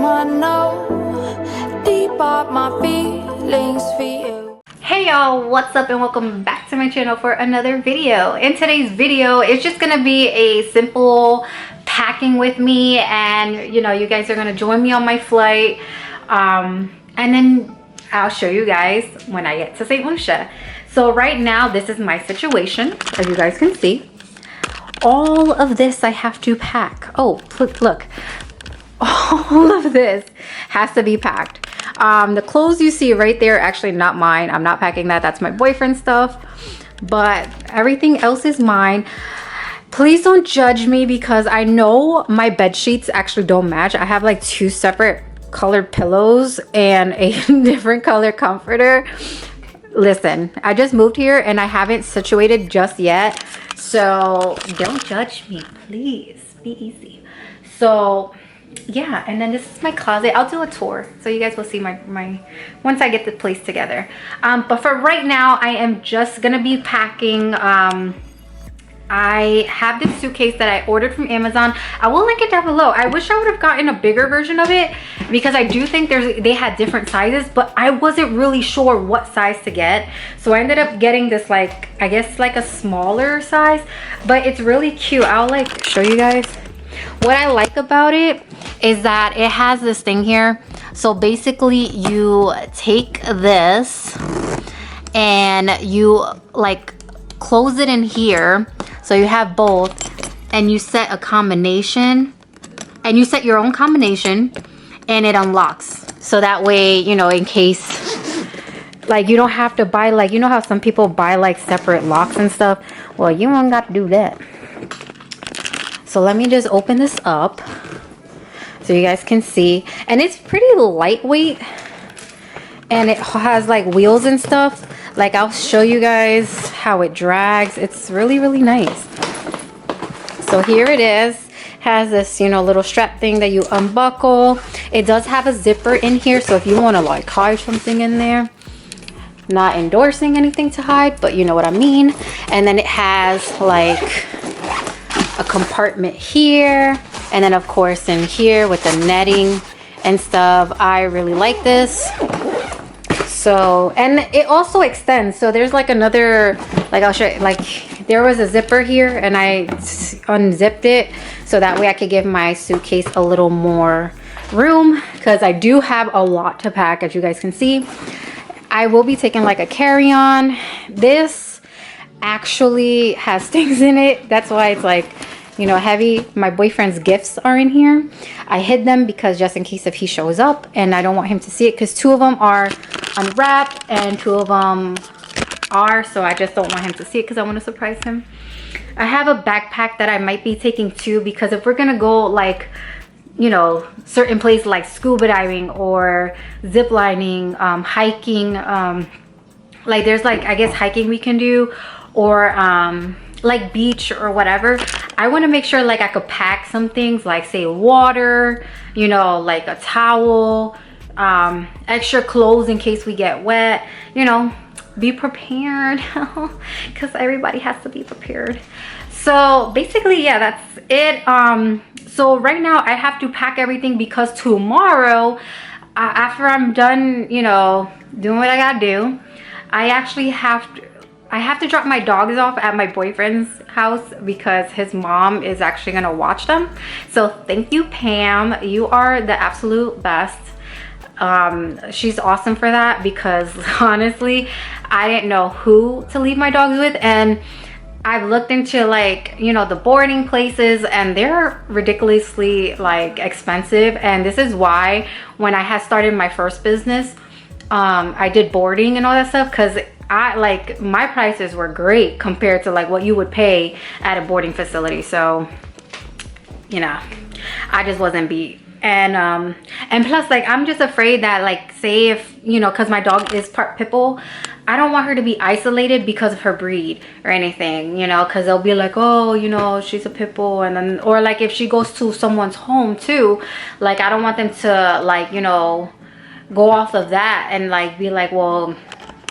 I know deep up my feelings for you. Hey y'all, what's up and welcome back to my channel for another video. In today's video, it's just gonna be a simple packing with me, and you guys are gonna join me on my flight, and then I'll show you guys when I get to St. Lucia. So right now, this is my situation, as you guys can see. All of this I have to pack. Oh, look. All of this has to be packed. The clothes you see right there, actually not mine. I'm not packing that. That's my boyfriend's stuff. But everything else is mine. Please don't judge me because I know my bed sheets actually don't match. I have like 2 separate colored pillows and a different color comforter. Listen, I just moved here and I haven't situated just yet. So don't judge me, please. Be easy. So yeah, and then this is my closet. I'll do a tour so you guys will see my once I get the place together. But for right now, I am just gonna be packing. I have this suitcase that I ordered from Amazon. I will link it down below. I wish I would have gotten a bigger version of it because I do think they had different sizes, but I wasn't really sure what size to get. So I ended up getting this, like, I guess like a smaller size, but it's really cute. I'll like show you guys. What I like about it is that it has this thing here. So basically you take this and you like close it in here. So you have both, and you set a combination, and you set your own combination, and it unlocks. So that way, in case, like, you don't have to buy, like, how some people buy like separate locks and stuff. Well, you don't got to do that. So let me just open this up so you guys can see. And it's pretty lightweight, and it has like wheels and stuff. Like, I'll show you guys how it drags. It's really, really nice. So here it is. Has this, little strap thing that you unbuckle. It does have a zipper in here, so if you want to like hide something in there. Not endorsing anything to hide, but you know what I mean. And then it has like a compartment here, and then of course in here with the netting and stuff. I really like this. So, and it also extends. So there's like another, like, I'll show you, like, there was a zipper here and I unzipped it so that way I could give my suitcase a little more room, because I do have a lot to pack, as you guys can see. I will be taking like a carry-on. This actually has things in it. That's why it's like, heavy. My boyfriend's gifts are in here. I hid them because just in case if he shows up, and I don't want him to see it, because 2 of them are unwrapped and 2 of them are, so I just don't want him to see it because I want to surprise him. I have a backpack that I might be taking too, because if we're gonna go like, certain places like scuba diving or zip lining, hiking, like there's like, I guess, hiking we can do, or like beach or whatever. I want to make sure like I could pack some things, like say water, like a towel, extra clothes in case we get wet. Be prepared, because everybody has to be prepared. So basically, yeah, that's it. So right now I have to pack everything because tomorrow, after I'm done doing what I gotta do, I actually have to drop my dogs off at my boyfriend's house because his mom is actually gonna watch them. So thank you, Pam. You are the absolute best. She's awesome for that, because honestly, I didn't know who to leave my dogs with, and I've looked into like, the boarding places, and they're ridiculously like expensive. And this is why when I had started my first business, I did boarding and all that stuff, because my prices were great compared to like what you would pay at a boarding facility. So I just wasn't beat. And plus, like, I'm just afraid that, like, say if because my dog is part pit bull, I don't want her to be isolated because of her breed or anything, because they'll be like, oh, she's a pit bull, and then, or like if she goes to someone's home too, like, I don't want them to like go off of that and like be like, well,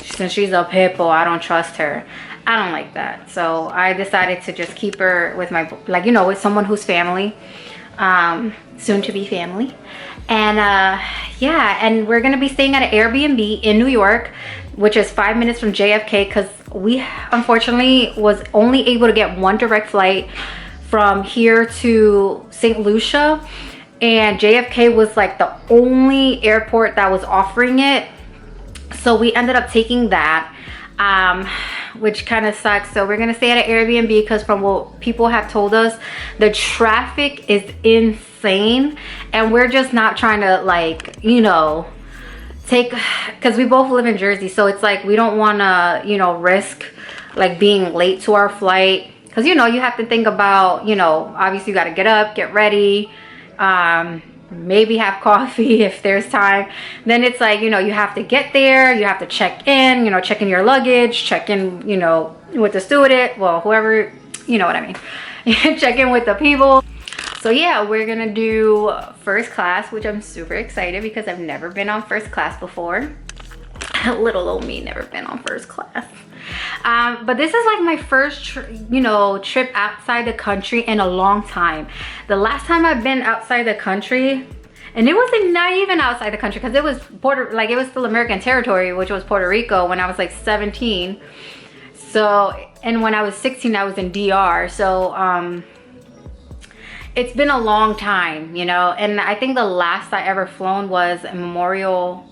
since she's a pit bull, I don't trust her. I don't like that. So I decided to just keep her with my, like, with someone who's family. soon to be family. And yeah, and we're gonna be staying at an Airbnb in New York, which is 5 minutes from JFK, because we unfortunately was only able to get one direct flight from here to St. Lucia, and JFK was like the only airport that was offering it. So we ended up taking that, which kind of sucks. So we're gonna stay at an Airbnb, because from what people have told us, the traffic is insane, and we're just not trying to, like, you know, take, because we both live in Jersey, so it's like we don't want to, you know, risk like being late to our flight, because, you know, you have to think about, you know, obviously you got to get up, get ready, maybe have coffee if there's time. Then it's like, you know, you have to get there, you have to check in, you know, check in your luggage, check in, you know, with the stewardess, well, whoever, you know what I mean. Check in with the people. So yeah, we're gonna do first class, which I'm super excited because I've never been on first class before. Little old me, never been on first class. But this is like my first you know, trip outside the country in a long time. The last time I've been outside the country, and it wasn't not even outside the country, because it was it was still American territory, which was Puerto Rico, when I was like 17. So, and when I was 16 I was in DR. So it's been a long time, you know. And I think the last I ever flown was Memorial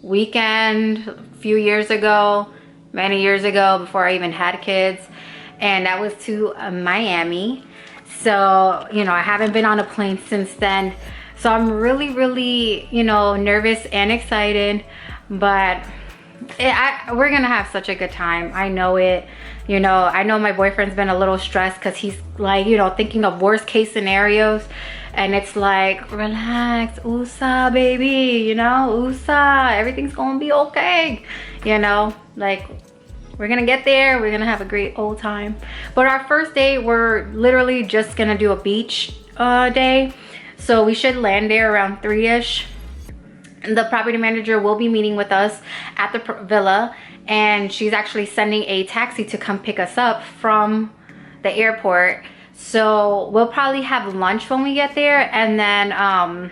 weekend a few years ago, many years ago, before I even had kids, and that was to Miami. So, you know, I haven't been on a plane since then, so I'm really, you know, nervous and excited. But we're gonna have such a good time. I know it. You know, I know my boyfriend's been a little stressed because he's like, you know, thinking of worst case scenarios, and it's like, relax, USA baby, you know, USA, everything's gonna be okay, you know. Like, we're gonna get there, we're gonna have a great old time. But our first day, we're literally just gonna do a beach day, so we should land there around 3ish. The property manager will be meeting with us at the villa, and she's actually sending a taxi to come pick us up from the airport. So we'll probably have lunch when we get there, and then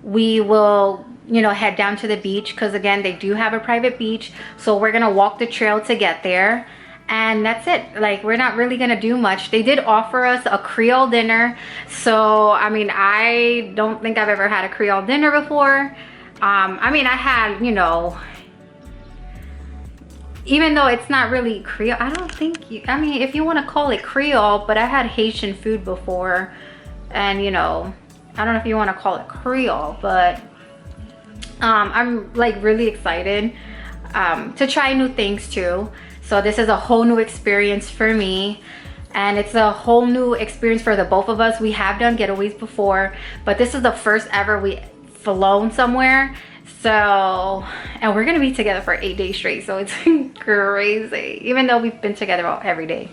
we will, you know, head down to the beach, because again, they do have a private beach. So we're gonna walk the trail to get there, and that's it. Like, we're not really gonna do much. They did offer us a Creole dinner, so I mean, I don't think I've ever had a Creole dinner before. I mean, I had, you know, even though it's not really Creole, I don't think you, I mean, if you want to call it Creole, but I had Haitian food before, and, you know, I don't know if you want to call it Creole, but I'm like really excited to try new things too. So this is a whole new experience for me, and it's a whole new experience for the both of us. We have done getaways before, but this is the first ever we flown somewhere. So, and we're gonna be together for 8 days straight, so it's crazy, even though we've been together every day.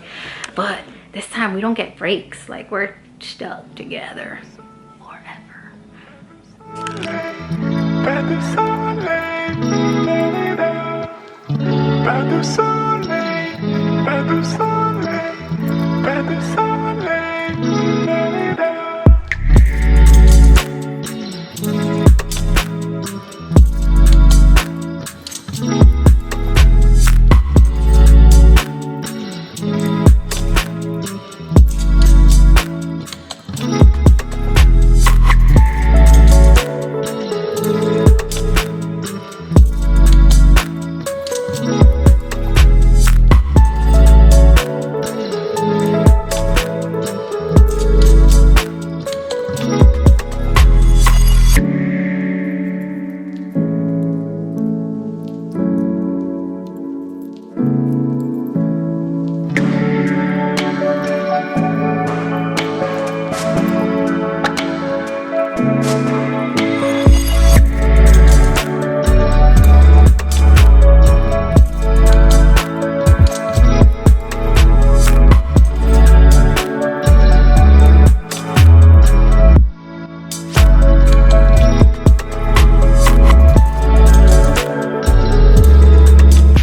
But this time we don't get breaks, like we're stuck together forever.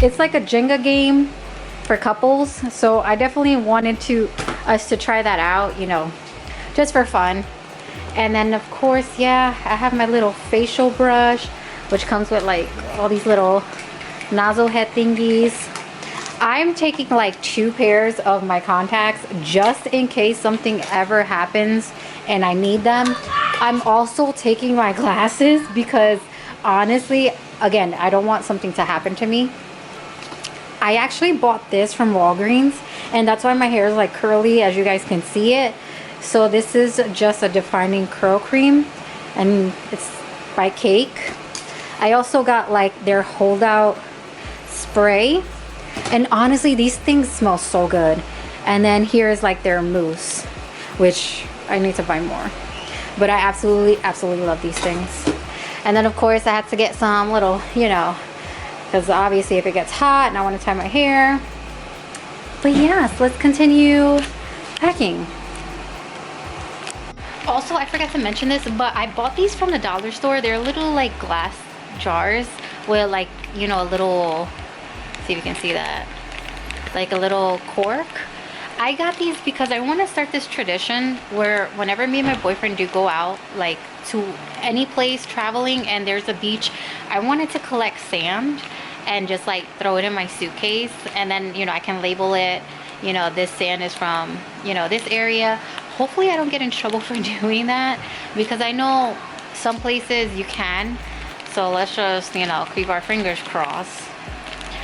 It's like a Jenga game for couples, so I definitely wanted us to try that out, you know, just for fun. And then of course, yeah, I have my little facial brush, which comes with like all these little nozzle head thingies. I'm taking like 2 pairs of my contacts just in case something ever happens and I need them. I'm also taking my glasses because honestly, again, I don't want something to happen to me. I actually bought this from Walgreens, and that's why my hair is like curly, as you guys can see it. So this is just a defining curl cream, and it's by Cake. I also got like their holdout spray, and honestly these things smell so good. And then here's like their mousse, which I need to buy more, but I absolutely love these things. And then of course I had to get some little, you know, because obviously if it gets hot and I want to tie my hair. But yes, let's continue packing. Also, I forgot to mention this, but I bought these from the dollar store. They're little like glass jars with like, you know, a little, see if you can see that, like a little cork. I got these because I want to start this tradition where whenever me and my boyfriend do go out, like to any place traveling and there's a beach, I wanted to collect sand and just like throw it in my suitcase, and then, you know, I can label it, you know, this sand is from, you know, this area. Hopefully I don't get in trouble for doing that, because I know some places you can. So let's just, you know, keep our fingers crossed,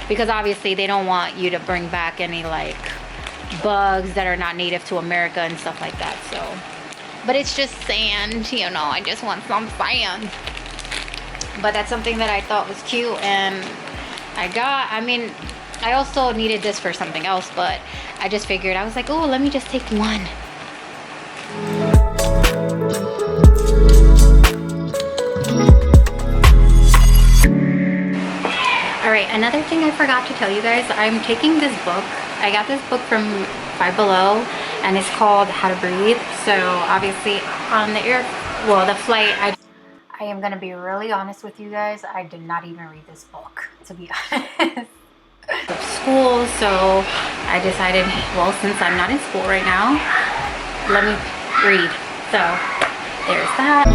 because obviously they don't want you to bring back any like bugs that are not native to America and stuff like that. So, but it's just sand, you know, I just want some sand. But that's something that I thought was cute, and I got, I mean, I also needed this for something else, but I just figured, I was like, oh, let me just take one. Alright, another thing I forgot to tell you guys, I'm taking this book. I got this book from Five Below, and it's called How to Breathe. So obviously on the flight, I am gonna be really honest with you guys, I did not even read this book, to be honest. Of school, so I decided, well, since I'm not in school right now, let me read. So there's that.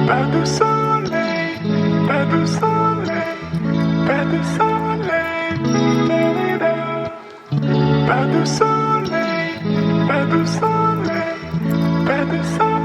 Pas de soleil, pas de soleil, pas de soleil, pas de soleil, pas de soleil, pas de soleil.